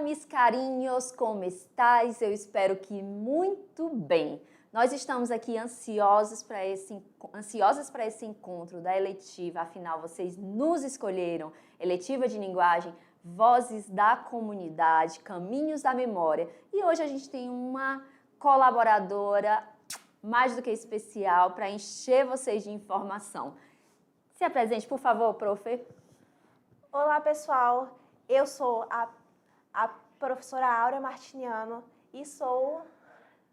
mis carinhos, como estáis? Eu espero que muito bem. Nós estamos aqui ansiosas para esse encontro da eletiva, afinal vocês nos escolheram. Eletiva de linguagem, vozes da comunidade, caminhos da memória. E hoje a gente tem uma colaboradora mais do que especial para encher vocês de informação. Se apresente, por favor, prof. Olá, pessoal. Eu sou a professora Áurea Martiniano e sou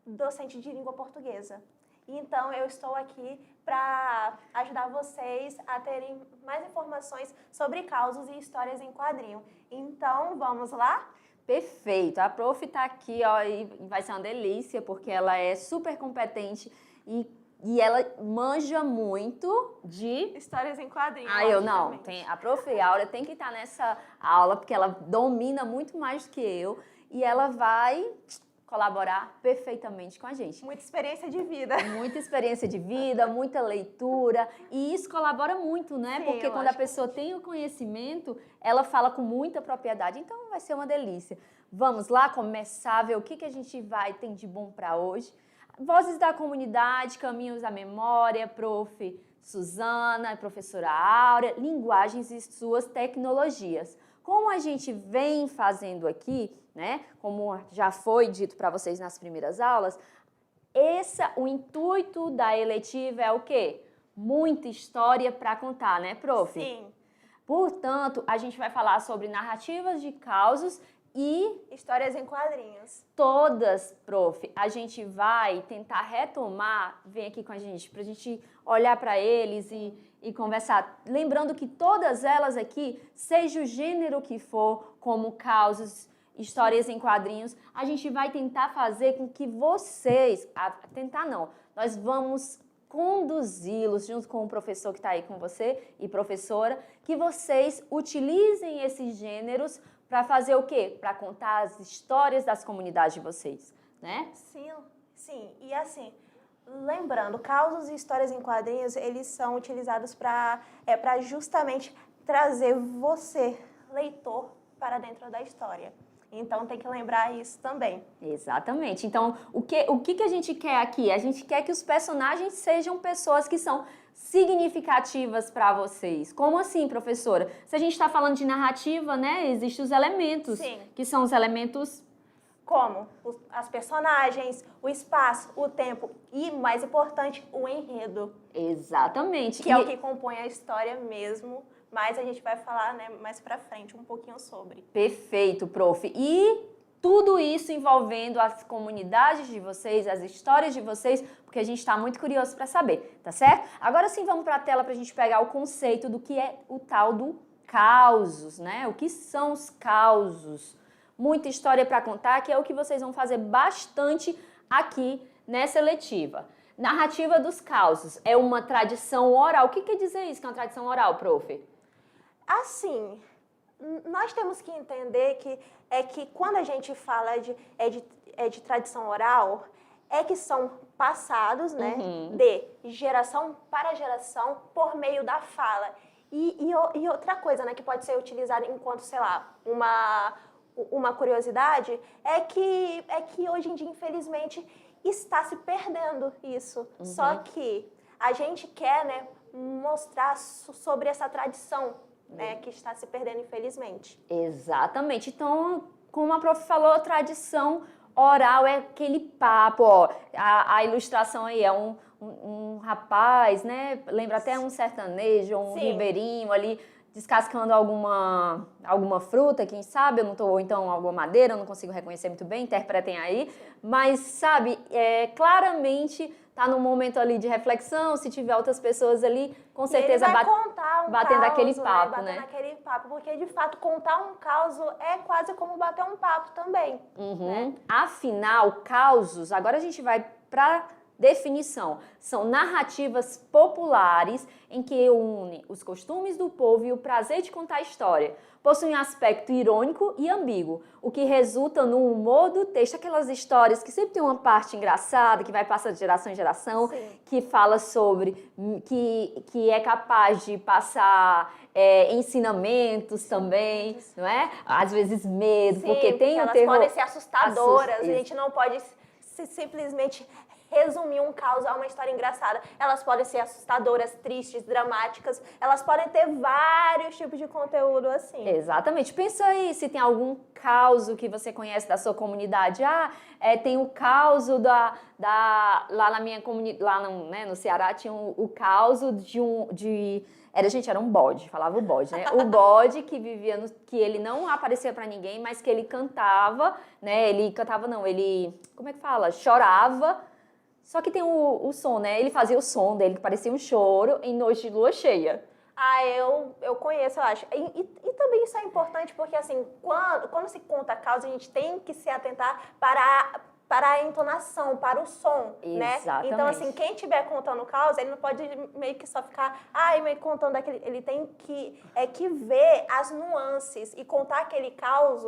docente de língua portuguesa. Então, eu estou aqui para ajudar vocês a terem mais informações sobre causos e histórias em quadrinho. Então, vamos lá? Perfeito. A prof está aqui, ó, e vai ser uma delícia, porque ela é super competente e ela manja muito de... Histórias em quadrinhos. Eu não. A prof. Áurea tem que estar nessa aula, porque ela domina muito mais do que eu e ela vai colaborar perfeitamente com a gente. Muita experiência de vida. Muita experiência de vida, muita leitura, e isso colabora muito, né? Sim, porque quando a pessoa tem o conhecimento, ela fala com muita propriedade, então vai ser uma delícia. Vamos lá começar a ver o que a gente tem de bom para hoje. Vozes da comunidade, caminhos da memória, prof. Suzana, professora Áurea, linguagens e suas tecnologias. Como a gente vem fazendo aqui, né, como já foi dito para vocês nas primeiras aulas, o intuito da eletiva é o quê? Muita história para contar, né, prof? Sim. Portanto, a gente vai falar sobre narrativas de causos e histórias em quadrinhos. Todas, prof. A gente vai tentar retomar, vem aqui com a gente, para a gente olhar para eles e conversar. Lembrando que todas elas aqui, seja o gênero que for, como causos, histórias em quadrinhos, a gente vai tentar fazer com que vocês, tentar não, nós vamos conduzi-los junto com o professor que está aí com você e professora, que vocês utilizem esses gêneros para fazer o quê? Para contar as histórias das comunidades de vocês, né? Sim. E assim, lembrando, causos e histórias em quadrinhos, eles são utilizados para justamente trazer você, leitor, para dentro da história. Então, tem que lembrar isso também. Exatamente. Então, o que a gente quer aqui? A gente quer que os personagens sejam pessoas que são significativas para vocês. Como assim, professora? Se a gente está falando de narrativa, né, existem os elementos. Sim. Que são os elementos... Como as personagens, o espaço, o tempo e, mais importante, o enredo. Exatamente. Que é o que compõe a história mesmo, mas a gente vai falar, né, mais pra frente um pouquinho sobre. Perfeito, prof. E tudo isso envolvendo as comunidades de vocês, as histórias de vocês, porque a gente está muito curioso para saber, tá certo? Agora sim, vamos para a tela para a gente pegar o conceito do que é o tal do causos, né? O que são os causos? Muita história para contar, que é o que vocês vão fazer bastante aqui nessa letiva. Narrativa dos causos é uma tradição oral. O que quer dizer isso, que é uma tradição oral, prof? Assim, nós temos que entender que quando a gente fala de tradição oral, é que são passados, né, de geração para geração por meio da fala. E outra coisa, né, que pode ser utilizada enquanto, sei lá, uma curiosidade, é que hoje em dia, infelizmente, está se perdendo isso. Só que a gente quer, né, mostrar sobre essa tradição, né, que está se perdendo, infelizmente. Exatamente. Então, como a prof falou, a tradição oral é aquele papo, ó. A ilustração aí é um rapaz, né? Lembra até um sertanejo, um ribeirinho ali, descascando alguma fruta, quem sabe, ou então alguma madeira, eu não consigo reconhecer muito bem, interpretem aí. Mas, sabe, claramente tá num momento ali de reflexão, se tiver outras pessoas ali, com certeza batendo aquele papo, né? Batendo aquele papo, porque de fato contar um caos é quase como bater um papo também. Né? Afinal, causos, agora a gente vai para Definição: são narrativas populares em que unem os costumes do povo e o prazer de contar a história. Possuem um aspecto irônico e ambíguo, o que resulta no humor do texto. Aquelas histórias que sempre tem uma parte engraçada, que vai passar de geração em geração, Sim. que fala sobre, que é capaz de passar ensinamentos também, não é? Às vezes medo, Sim, porque tem o elas terror. podem ser assustadoras, a Isso. gente não pode simplesmente resumir um caos a uma história engraçada. Elas podem ser assustadoras, tristes, dramáticas, elas podem ter vários tipos de conteúdo assim. Exatamente. Pensa aí se tem algum caos que você conhece da sua comunidade. Tem o caos lá na minha comunidade, lá no Ceará tinha o caos era um bode, falava o bode, né? O bode que vivia, que ele não aparecia pra ninguém, mas que ele cantava, né? Ele cantava não, ele, como é que fala? Chorava. Só que tem o som, né? Ele fazia o som dele, que parecia um choro, em noite de lua cheia. Eu conheço, eu acho. E também isso é importante porque, assim, quando se conta a causa, a gente tem que se atentar para a entonação, para o som, né? Exatamente. Então, assim, quem estiver contando causa, ele não pode meio que só ficar, meio que contando aquele... Ele tem que ver as nuances e contar aquele caos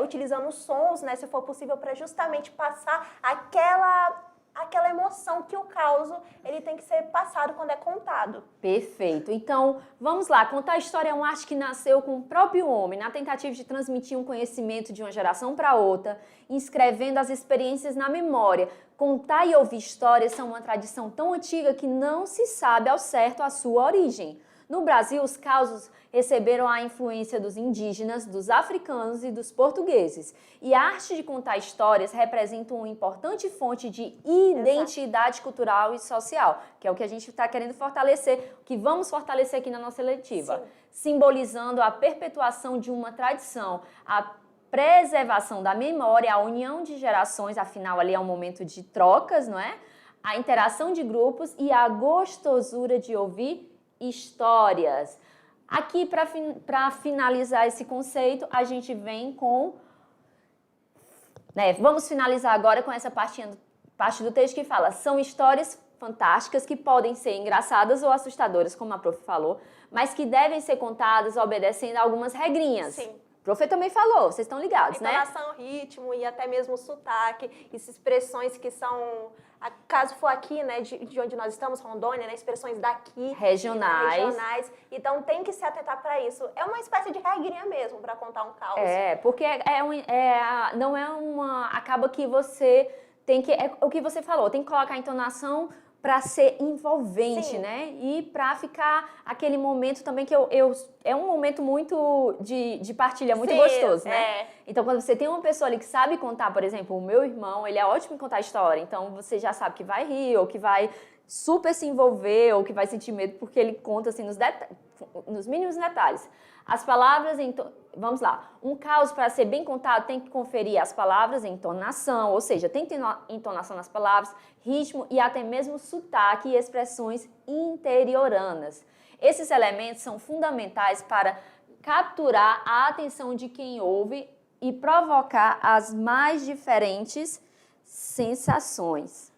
utilizando sons, né? Se for possível, para justamente passar aquela emoção que o caos ele tem que ser passado quando é contado. Perfeito. Então, vamos lá. Contar a história é uma arte que nasceu com o próprio homem, na tentativa de transmitir um conhecimento de uma geração para outra, inscrevendo as experiências na memória. Contar e ouvir histórias são uma tradição tão antiga que não se sabe ao certo a sua origem. No Brasil, os causos receberam a influência dos indígenas, dos africanos e dos portugueses. E a arte de contar histórias representa uma importante fonte de identidade cultural e social, que é o que a gente está querendo fortalecer, que vamos fortalecer aqui na nossa letiva. Sim. Simbolizando a perpetuação de uma tradição, a preservação da memória, a união de gerações, afinal ali é um momento de trocas, não é? A interação de grupos e a gostosura de ouvir histórias. Aqui, para finalizar esse conceito, a gente vem com... vamos finalizar agora com essa parte do texto que fala: são histórias fantásticas que podem ser engraçadas ou assustadoras, como a prof falou, mas que devem ser contadas obedecendo a algumas regrinhas. Sim. O prof também falou, vocês estão ligados, né? Entonação, ritmo e até mesmo o sotaque, essas expressões que são... Caso for aqui, né, de onde nós estamos, Rondônia, né, expressões daqui. Regionais. Então, tem que se atentar para isso. É uma espécie de regrinha mesmo para contar um caos. Porque não é uma... Acaba que você tem que... É o que você falou, tem que colocar a entonação para ser envolvente, sim, né? E para ficar aquele momento também que é um momento muito de partilha, muito sim, gostoso, né? Então, quando você tem uma pessoa ali que sabe contar, por exemplo, o meu irmão, ele é ótimo em contar história, então você já sabe que vai rir, ou que vai super se envolver, ou que vai sentir medo, porque ele conta assim nos mínimos detalhes. As palavras, vamos lá, um caos para ser bem contado tem que conferir as palavras em entonação, ou seja, tem que ter entonação nas palavras, ritmo e até mesmo sotaque e expressões interioranas. Esses elementos são fundamentais para capturar a atenção de quem ouve e provocar as mais diferentes sensações.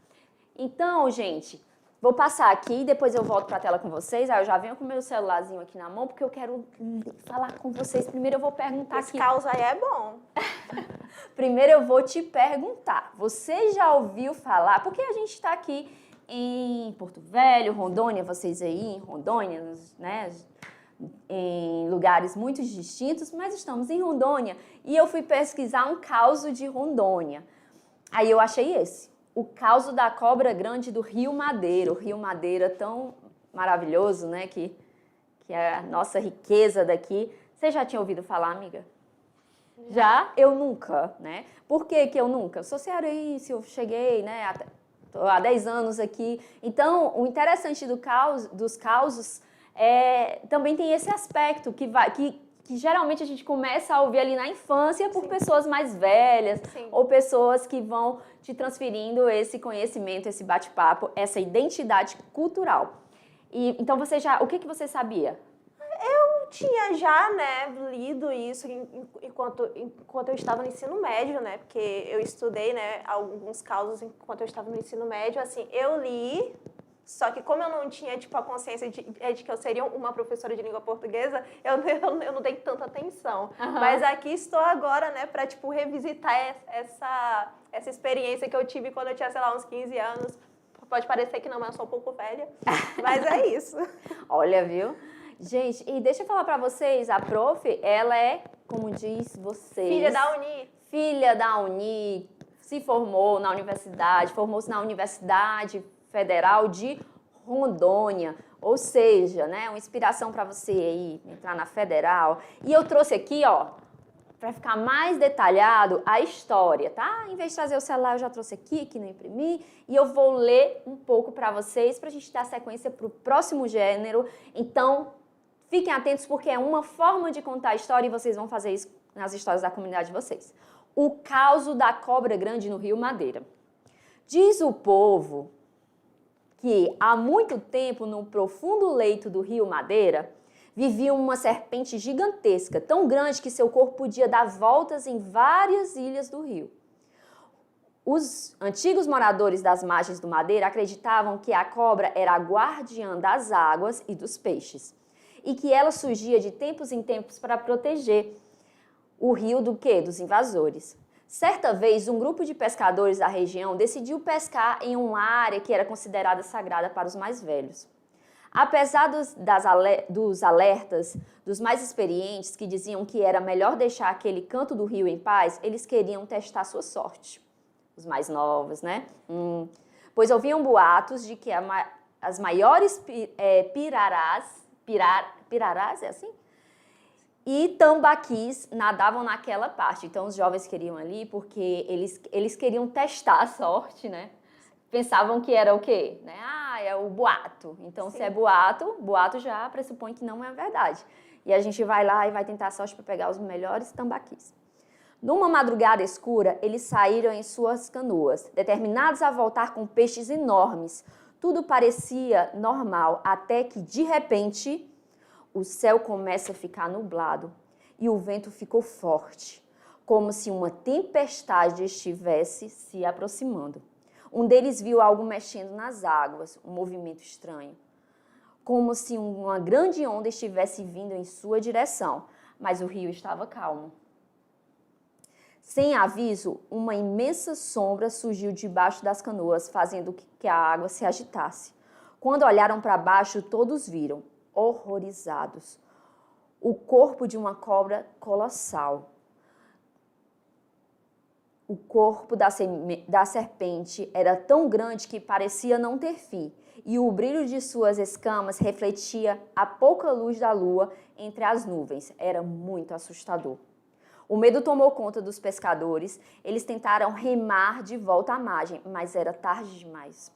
Então, gente, vou passar aqui, depois eu volto para a tela com vocês. Aí eu já venho com o meu celularzinho aqui na mão, porque eu quero falar com vocês. Primeiro eu vou perguntar aqui. Esse caos aí é bom. Primeiro eu vou te perguntar. Você já ouviu falar? Porque a gente está aqui em Porto Velho, Rondônia, vocês aí em Rondônia, né? Em lugares muito distintos, mas estamos em Rondônia. E eu fui pesquisar um caos de Rondônia. Aí eu achei esse. O caos da cobra grande do Rio Madeira. O Rio Madeira tão maravilhoso, né? Que é a nossa riqueza daqui. Você já tinha ouvido falar, amiga? Já? Eu nunca, né? Por que eu nunca? Eu sou cearense, eu cheguei, né? Tô há 10 anos aqui. Então, o interessante dos causos também tem esse aspecto que geralmente a gente começa a ouvir ali na infância por sim, pessoas mais velhas, sim, ou pessoas que vão te transferindo esse conhecimento, esse bate-papo, essa identidade cultural. Então, o que você sabia? Eu tinha já, né, lido isso enquanto eu estava no ensino médio, né, porque eu estudei, né, alguns casos enquanto eu estava no ensino médio, assim, eu li, só que como eu não tinha, tipo, a consciência de que eu seria uma professora de língua portuguesa, eu não dei tanta atenção. Mas aqui estou agora, né, para, tipo, revisitar essa experiência que eu tive quando eu tinha, sei lá, uns 15 anos. Pode parecer que não, mas eu sou um pouco velha, mas é isso. Olha, viu? Gente, e deixa eu falar pra vocês, a prof, ela é, como diz vocês... Filha da Uni. Filha da Uni, se formou na universidade, formou-se na Universidade Federal de Rondônia, ou seja, né, uma inspiração para você aí entrar na Federal. E eu trouxe aqui, ó, para ficar mais detalhado a história, tá? Em vez de trazer o celular, eu já trouxe aqui, que não imprimi, e eu vou ler um pouco para vocês, para a gente dar sequência para o próximo gênero. Então, fiquem atentos, porque é uma forma de contar a história e vocês vão fazer isso nas histórias da comunidade de vocês. O caso da cobra grande no Rio Madeira. Diz o povo que há muito tempo, no profundo leito do Rio Madeira, vivia uma serpente gigantesca, tão grande que seu corpo podia dar voltas em várias ilhas do rio. Os antigos moradores das margens do Madeira acreditavam que a cobra era a guardiã das águas e dos peixes, e que ela surgia de tempos em tempos para proteger o rio do quê? Dos invasores. Certa vez, um grupo de pescadores da região decidiu pescar em uma área que era considerada sagrada para os mais velhos. Apesar dos alertas dos mais experientes, que diziam que era melhor deixar aquele canto do rio em paz, eles queriam testar sua sorte. Os mais novos, né? Pois ouviam boatos de que as maiores pirarás, é assim? E tambaquis nadavam naquela parte. Então, os jovens queriam ali porque eles queriam testar a sorte, né? Pensavam que era o quê? Né? É o boato. Então, sim, se é boato já pressupõe que não é verdade. E a gente vai lá e vai tentar a sorte para pegar os melhores tambaquis. Numa madrugada escura, eles saíram em suas canoas, determinados a voltar com peixes enormes. Tudo parecia normal, até que, de repente, o céu começa a ficar nublado e o vento ficou forte, como se uma tempestade estivesse se aproximando. Um deles viu algo mexendo nas águas, um movimento estranho, como se uma grande onda estivesse vindo em sua direção, mas o rio estava calmo. Sem aviso, uma imensa sombra surgiu debaixo das canoas, fazendo que a água se agitasse. Quando olharam para baixo, todos viram, horrorizados, o corpo de uma cobra colossal. O corpo da serpente era tão grande que parecia não ter fim, e o brilho de suas escamas refletia a pouca luz da lua entre as nuvens. Era muito assustador. O medo tomou conta dos pescadores. Eles tentaram remar de volta à margem, mas era tarde demais.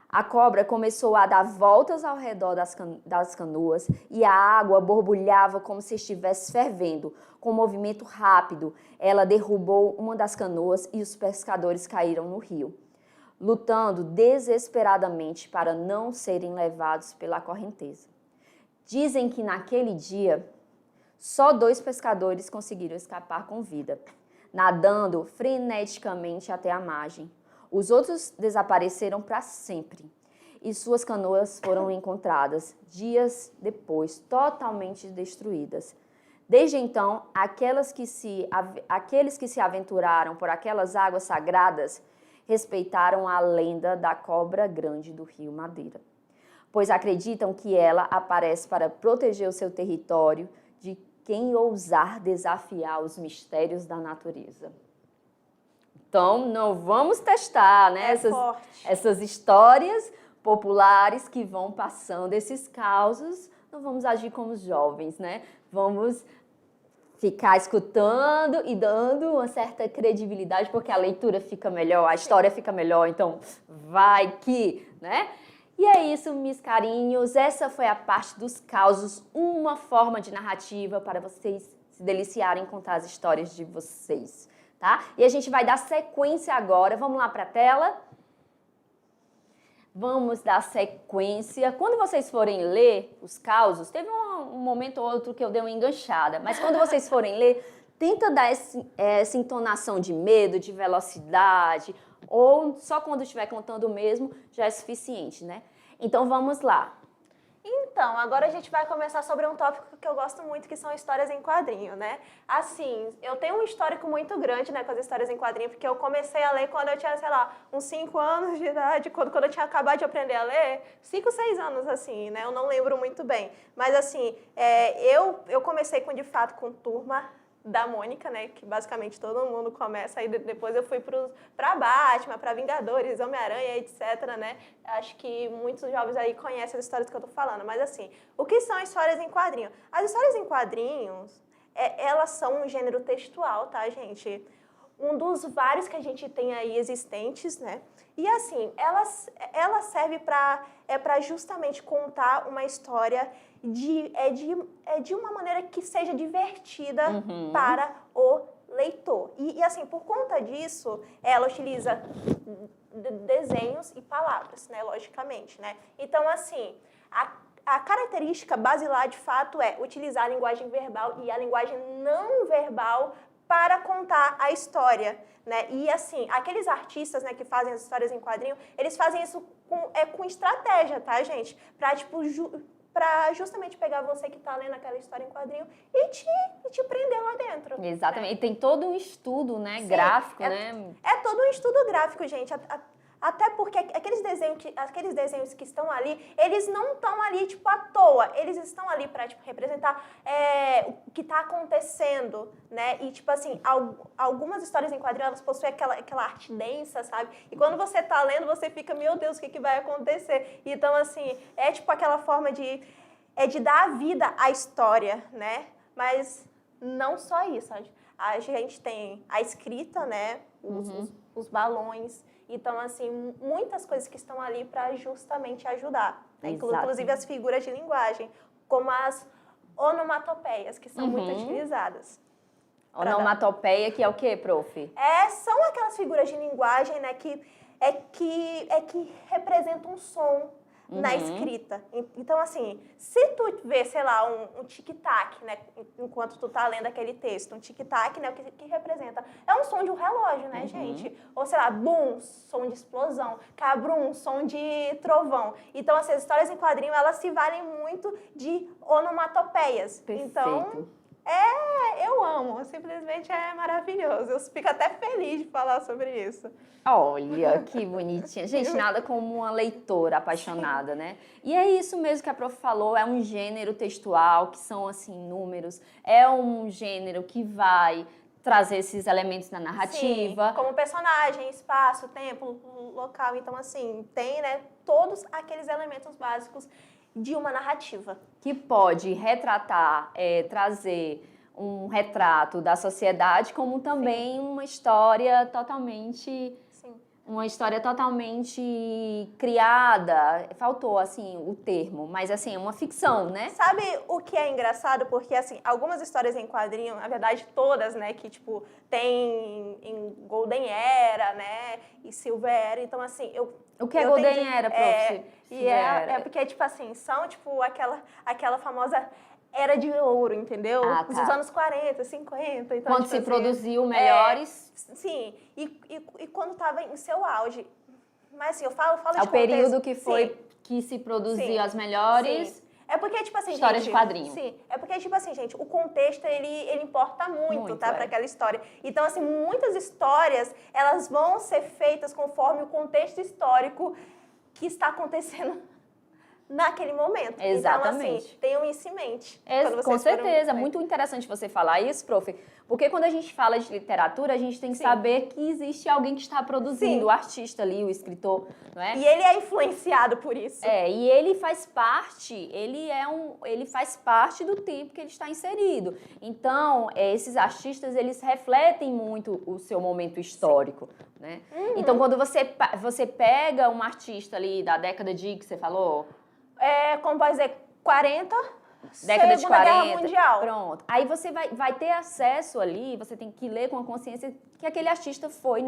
A cobra começou a dar voltas ao redor das canoas e a água borbulhava como se estivesse fervendo. Com um movimento rápido, ela derrubou uma das canoas e os pescadores caíram no rio, lutando desesperadamente para não serem levados pela correnteza. Dizem que naquele dia, só 2 pescadores conseguiram escapar com vida, nadando freneticamente até a margem. Os outros desapareceram para sempre e suas canoas foram encontradas dias depois, totalmente destruídas. Desde então, aqueles que se aventuraram por aquelas águas sagradas respeitaram a lenda da cobra grande do Rio Madeira, pois acreditam que ela aparece para proteger o seu território de quem ousar desafiar os mistérios da natureza. Então, não vamos testar, né? Essas histórias populares que vão passando, esses causos, não vamos agir como os jovens, né? Vamos ficar escutando e dando uma certa credibilidade, porque a leitura fica melhor, a história fica melhor, então vai que, né? E é isso, meus carinhos, essa foi a parte dos causos, uma forma de narrativa para vocês se deliciarem em contar as histórias de vocês. Tá? E a gente vai dar sequência agora. Vamos lá para a tela? vamos dar sequência. Quando vocês forem ler os causos, teve um momento ou outro que eu dei uma enganchada, mas quando vocês forem ler, tenta dar essa entonação de medo, de velocidade, ou só quando estiver contando mesmo já é suficiente, né? Então vamos lá. Então, agora a gente vai começar sobre um tópico que eu gosto muito, que são histórias em quadrinho, né? Assim, eu tenho um histórico muito grande, né, com as histórias em quadrinho, porque eu comecei a ler quando eu tinha, sei lá, uns 5 anos de idade, quando eu tinha acabado de aprender a ler, 5, 6 anos, assim, né? Eu não lembro muito bem. Mas, assim, eu comecei, de fato, com Turma da Mônica, né, que basicamente todo mundo começa, aí depois eu fui pra Batman, pra Vingadores, Homem-Aranha, etc, né, acho que muitos jovens aí conhecem as histórias que eu tô falando, mas assim, o que são histórias em quadrinho? As histórias em quadrinhos, elas são um gênero textual, tá, gente? Um dos vários que a gente tem aí existentes, né, e assim, ela serve para justamente contar uma história de uma maneira que seja divertida para o leitor. E assim, por conta disso, ela utiliza desenhos e palavras, né, logicamente, né? Então, assim, a característica basilar, de fato, é utilizar a linguagem verbal e a linguagem não verbal para contar a história, né? E assim, aqueles artistas, né, que fazem as histórias em quadrinho, eles fazem isso com estratégia, tá, gente? Para tipo para justamente pegar você que está lendo aquela história em quadrinho e te prender lá dentro. Exatamente. Né? E tem todo um estudo, né, Sim, gráfico, né? É todo um estudo gráfico, gente. Até porque aqueles desenhos que estão ali, eles não estão ali, tipo, à toa. Eles estão ali para, tipo, representar o que está acontecendo, né? E, tipo assim, algumas histórias em quadrinhos, elas possuem aquela arte densa, sabe? E quando você está lendo, você fica, meu Deus, o que vai acontecer? Então, assim, é, tipo, aquela forma de dar vida à história, né? Mas não só isso. A gente tem a escrita, né? Os balões. Então, assim, muitas coisas que estão ali para justamente ajudar. Né? Inclusive as figuras de linguagem, como as onomatopeias, que são muito utilizadas. Onomatopeia, que é o quê, prof? São aquelas figuras de linguagem, né, que representam um som na escrita. Então, assim, se tu vê, sei lá, um tic-tac, né, enquanto tu tá lendo aquele texto, um tic-tac, né, o que representa? É um som de um relógio, né, gente? Ou, sei lá, bum, som de explosão, cabrum, som de trovão. Então, assim, as histórias em quadrinho, elas se valem muito de onomatopeias. Perfeito. Então, eu amo, simplesmente é maravilhoso. Eu fico até feliz de falar sobre isso. Olha, que bonitinha. Gente, nada como uma leitora apaixonada, Sim. né? E é isso mesmo que a prof falou, é um gênero textual, que são, assim, números. É um gênero que vai trazer esses elementos na narrativa. Sim, como personagem, espaço, tempo, local. Então, assim, tem, né, todos aqueles elementos básicos de uma narrativa. Que pode retratar, trazer um retrato da sociedade, como também Sim. uma história totalmente criada. Faltou, assim, o termo, mas, assim, é uma ficção, né? Sabe o que é engraçado? Porque, assim, algumas histórias em quadrinho, na verdade, todas, né, que, tipo, tem em Golden Era, né, e Silver Era, então, assim, O que é Golden Era, prof? É porque, tipo assim, são, tipo, aquela famosa era de ouro, entendeu? Ah, tá. Os anos 40, 50. Então, quando tipo, se produziu melhores... Sim, e quando estava em seu auge. Mas, assim, eu falo de o período que foi Sim. que se produziu Sim. as melhores... Sim. É porque, tipo assim, histórias de quadrinho. Sim, é porque, tipo assim, gente, o contexto, ele importa muito, tá? Pra aquela história. Então, assim, muitas histórias, elas vão ser feitas conforme o contexto histórico que está acontecendo naquele momento. Exatamente. Então, assim, tenham isso em mente. Com certeza, muito interessante você falar isso, prof. Porque quando a gente fala de literatura, a gente tem que saber que existe alguém que está produzindo, Sim. o artista ali, o escritor, não é? E ele é influenciado por isso. E ele faz parte, ele faz parte do tempo que ele está inserido. Então, esses artistas, eles refletem muito o seu momento histórico, né? Então, quando você pega um artista ali da década de, que você falou... Como pode dizer, 40... década de Segunda 40. Guerra Mundial. Pronto. Aí você vai ter acesso ali, você tem que ler com a consciência que aquele artista foi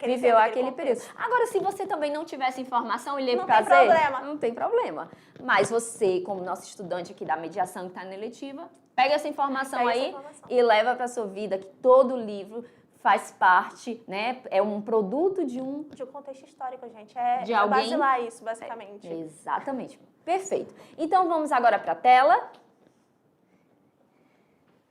viveu aquele período. Agora, se você também não tivesse informação e ler por prazer, problema. não tem problema. Mas você, como nosso estudante aqui da mediação que está na eletiva, pega essa informação e leva para sua vida, que todo livro faz parte, né? É um produto de um contexto histórico, gente. de alguém basilar isso, basicamente. Exatamente. Perfeito. Então, vamos agora para a tela.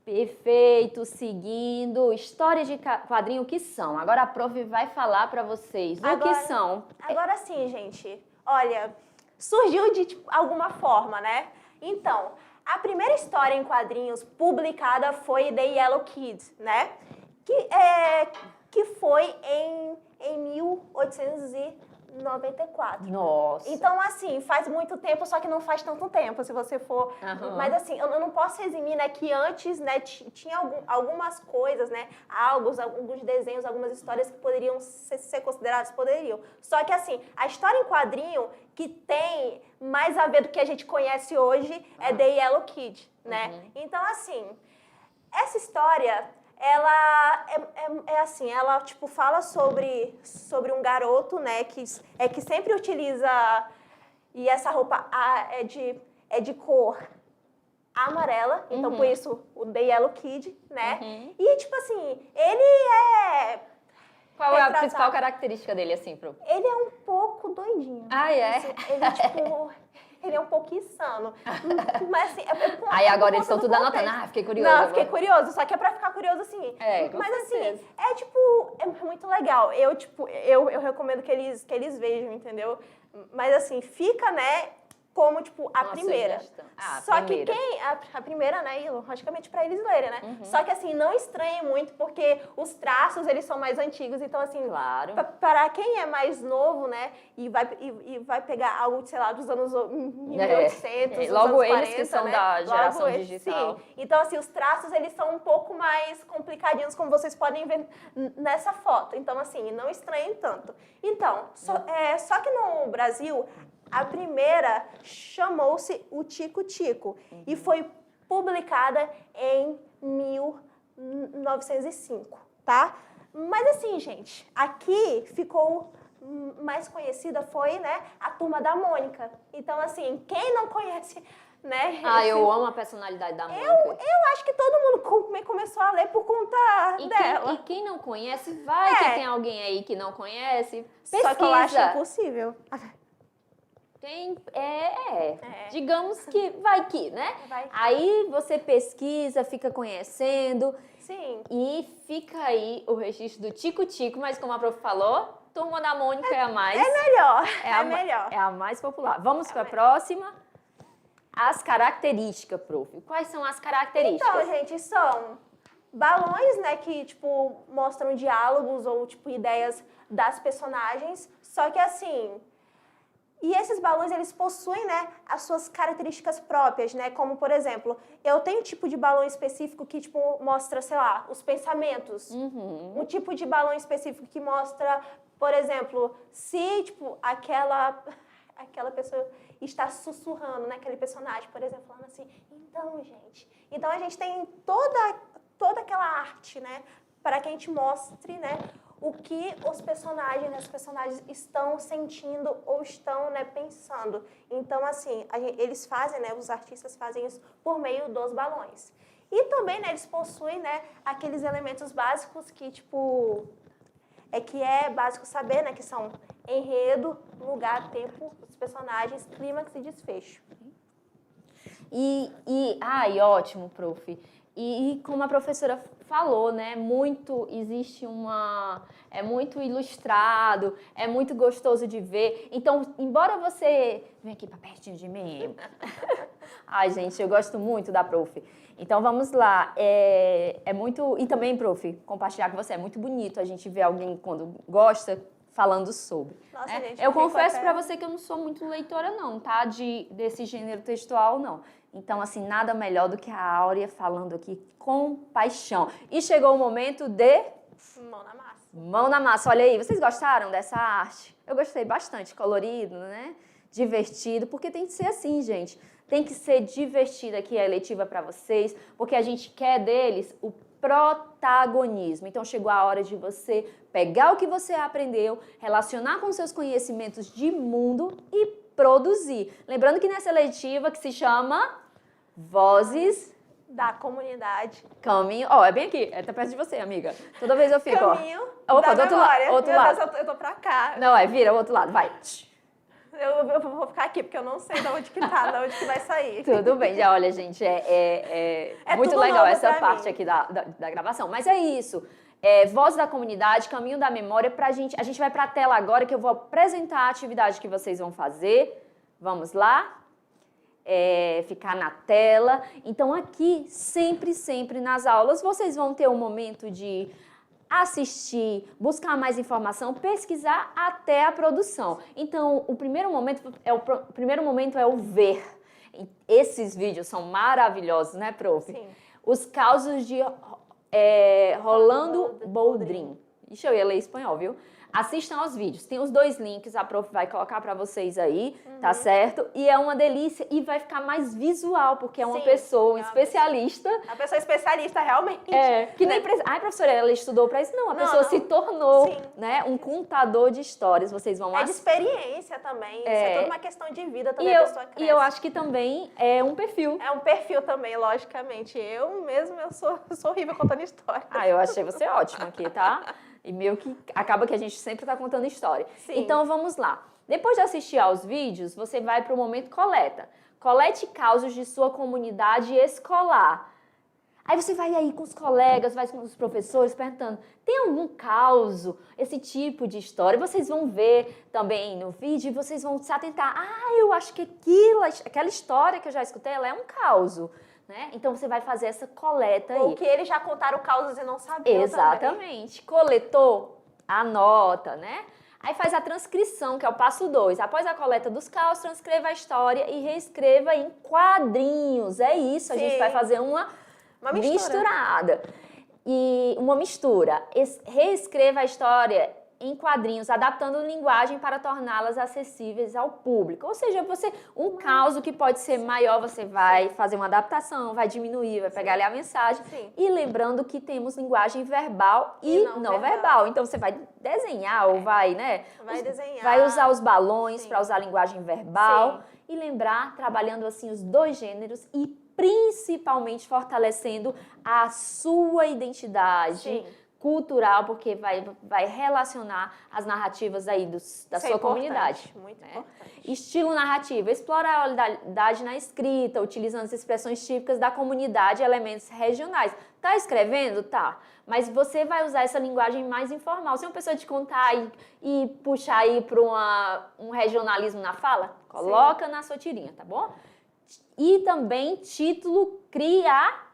Perfeito. Seguindo. Histórias de quadrinho, o que são? Agora a prof vai falar para vocês o que são. Agora sim, gente. Olha, surgiu de alguma forma, né? Então, a primeira história em quadrinhos publicada foi The Yellow Kid, né? Que foi em 1894. Nossa. Então, assim, faz muito tempo, só que não faz tanto tempo, se você for... Mas, assim, eu não posso eximir, né, que antes, né, tinha algumas coisas, né, alguns desenhos, algumas histórias que poderiam ser consideradas, poderiam. Só que, assim, a história em quadrinho que tem mais a ver do que a gente conhece hoje é The Yellow Kid, né? Então, assim, essa história... ela assim, ela tipo fala sobre um garoto, né, que sempre utiliza, e essa roupa é de cor amarela, então por isso o The Yellow Kid, né? E tipo assim, ele é... Qual é a principal característica dele, assim, pro? Ele é um pouco doidinho. Ah, é? Assim, ele tipo... Ele é um pouco insano. Mas assim... Aí agora eles estão tudo anotando. Ah, fiquei curioso. Não, fiquei curioso. Só que é pra ficar curioso, assim. Mas certeza. assim, é muito legal. Eu recomendo que eles vejam, entendeu? Mas assim, fica, né, como, tipo, a primeira. Só que a primeira, né, e logicamente pra eles lerem, né? Só que assim, não estranhem muito, porque os traços, eles são mais antigos. Então, assim, para quem é mais novo, né, e vai pegar algo, sei lá, dos anos 1800, logo anos 40, eles que são, né, da geração digital. Sim. Então, assim, os traços, eles são um pouco mais complicadinhos, como vocês podem ver nessa foto. Então, assim, não estranhem tanto. Então, só que no Brasil... A primeira chamou-se o Tico Tico e foi publicada em 1905, tá? Mas assim, gente, aqui ficou mais conhecida foi, né, a Turma da Mônica. Então, assim, quem não conhece, né? Eu amo a personalidade da Mônica. Eu acho que todo mundo começou a ler por conta dela. E quem não conhece, vai que tem alguém aí que não conhece. Pesquisa. Só que eu acho impossível. Digamos que vai que, né? Aí você pesquisa, fica conhecendo. Sim. E fica aí o registro do Tico Tico, mas como a prof falou, Turma da Mônica é a mais... É melhor, melhor. É a mais popular. Vamos para a próxima. As características, prof. Quais são as características? Então, gente, são balões, né, que, tipo, mostram diálogos ou, tipo, ideias das personagens. Só que, assim... E esses balões, eles possuem, né, as suas características próprias, né? Como, por exemplo, eu tenho um tipo de balão específico que, tipo, mostra, sei lá, os pensamentos. Um tipo de balão específico que mostra, por exemplo, se, tipo, aquela pessoa está sussurrando, né? Aquele personagem, por exemplo, falando assim, então, gente... Então, a gente tem toda aquela arte, né? Para que a gente mostre, né? O que os personagens estão sentindo ou estão, né, pensando. Então, assim, eles fazem, né, os artistas fazem isso por meio dos balões. E também, né, eles possuem, né, aqueles elementos básicos que, tipo, que é básico saber, né, que são enredo, lugar, tempo, os personagens, clímax e desfecho. Ótimo, prof. E como a professora falou, né, é muito ilustrado, é muito gostoso de ver. Então, embora você... Vem aqui para pertinho de mim. Ai, gente, eu gosto muito da prof. Então, vamos lá. É muito... E também, prof, compartilhar com você, é muito bonito a gente ver alguém, quando gosta, falando sobre. Nossa, gente, eu confesso para você que eu não sou muito leitora, não, tá? Desse gênero textual, não. Então, assim, nada melhor do que a Áurea falando aqui com paixão. E chegou o momento de... Mão na massa. Mão na massa. Olha aí, vocês gostaram dessa arte? Eu gostei bastante, colorido, né? Divertido, porque tem que ser assim, gente. Tem que ser divertida aqui a eletiva para vocês, porque a gente quer deles o protagonismo. Então chegou a hora de você pegar o que você aprendeu, relacionar com seus conhecimentos de mundo e produzir. Lembrando que nessa eletiva que se chama Vozes da Comunidade. Caminho. Ó, é bem aqui. É tá perto de você, amiga. Toda vez eu fico, Caminho ó. Opa, da do outro memória. lado. Outro Meu lado. Deus, eu tô pra cá. Não, vira o outro lado. Vai. Eu vou ficar aqui, porque eu não sei de onde que tá, de onde que vai sair. Tudo bem, já olha, gente, é muito tudo legal novo essa pra parte mim. aqui da gravação. Mas é isso. Voz da Comunidade, Caminho da Memória, pra gente. A gente vai pra tela agora que eu vou apresentar a atividade que vocês vão fazer. Vamos lá? Ficar na tela. Então, aqui, sempre nas aulas, vocês vão ter um momento de assistir, buscar mais informação, pesquisar até a produção. Então, o primeiro momento é o ver. Esses vídeos são maravilhosos, né, prof? Sim. Os causos de Rolando Boldrin. Ixi, eu ia ler espanhol, viu? Assistam aos vídeos. Tem os 2 links, a prof vai colocar para vocês aí, tá certo? E é uma delícia e vai ficar mais visual, porque é uma Sim, pessoa, um é uma especialista. A pessoa especialista, realmente. Que nem ai, professora, ela estudou para isso. Não, a Não, pessoa não. se tornou, Sim. né, um contador de histórias. Vocês vão É de experiência também. Isso é tudo uma questão de vida também, a pessoa cresce. E eu acho que também é um perfil. É um perfil também, logicamente. Eu sou horrível contando história. Ah, eu achei você ótima aqui, tá? E meio que acaba que a gente sempre está contando história. Sim. Então vamos lá. Depois de assistir aos vídeos, você vai para o momento coleta. Colete causos de sua comunidade escolar. Aí você vai aí com os colegas, vai com os professores perguntando, tem algum causo, esse tipo de história? Vocês vão ver também no vídeo e vocês vão se atentar. Ah, eu acho que aquela história que eu já escutei, ela é um causo. Né? Então você vai fazer essa coleta aí. Ou que eles já contaram causas e não sabiam. Exatamente. Também. Coletou, anota, né? Aí faz a transcrição, que é o passo 2. Após a coleta dos causos, transcreva a história e reescreva em quadrinhos. É isso, a gente vai fazer uma misturada. E uma mistura. Reescreva a história em quadrinhos, adaptando linguagem para torná-las acessíveis ao público. Ou seja, um caso que pode ser maior, você vai fazer uma adaptação, vai diminuir, vai pegar ali a mensagem. Sim. E lembrando que temos linguagem verbal e não verbal. Então, você vai desenhar ou vai, né? Vai desenhar. Vai usar os balões para usar a linguagem verbal. Sim. E lembrar, trabalhando assim os 2 gêneros e principalmente fortalecendo a sua identidade. Sim. Cultural, porque vai relacionar as narrativas aí da sua comunidade. Muito importante. Estilo narrativo, explora a oralidade na escrita, utilizando as expressões típicas da comunidade e elementos regionais. Tá escrevendo? Tá. Mas você vai usar essa linguagem mais informal. Se uma pessoa te contar e puxar aí para um regionalismo na fala, coloca na sua tirinha, tá bom? E também título criativo.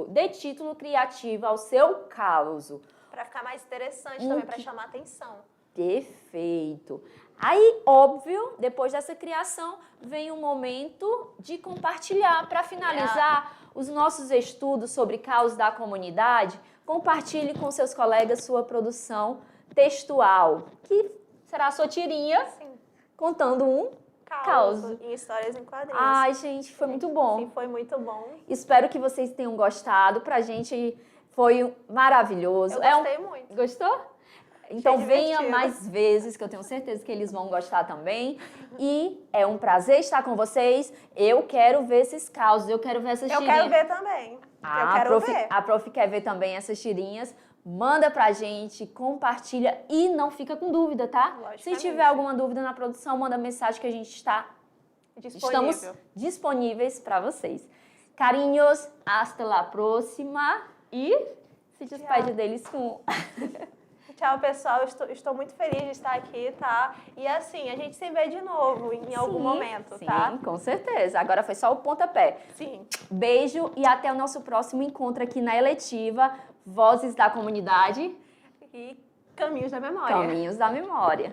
Dê título criativo ao seu causo. Para ficar mais interessante também, para chamar atenção. Perfeito. Aí, óbvio, depois dessa criação, vem o momento de compartilhar. Para finalizar os nossos estudos sobre causas da comunidade, compartilhe com seus colegas sua produção textual, que será a sua tirinha, contando um caos. Em histórias em quadrinhos. Ai, gente, foi muito bom. Sim, foi muito bom. Espero que vocês tenham gostado. Pra gente foi maravilhoso. Eu gostei muito. Gostou? Então venha divertido. mais vezes, que eu tenho certeza que eles vão gostar também. E é um prazer estar com vocês. Eu quero ver esses causos, eu quero ver essas tirinhas. Eu quero ver também. Eu quero ver. A prof quer ver também essas tirinhas. Manda pra gente, compartilha e não fica com dúvida, tá? Se tiver alguma dúvida na produção, manda mensagem que a gente estamos disponíveis para vocês. Carinhos, hasta la próxima e se despede deles com... Tchau, pessoal. Estou muito feliz de estar aqui, tá? E assim, a gente se vê de novo em algum momento, tá? Sim, com certeza. Agora foi só o pontapé. Sim. Beijo e até o nosso próximo encontro aqui na eletiva Vozes da Comunidade E Caminhos da Memória. Caminhos da Memória.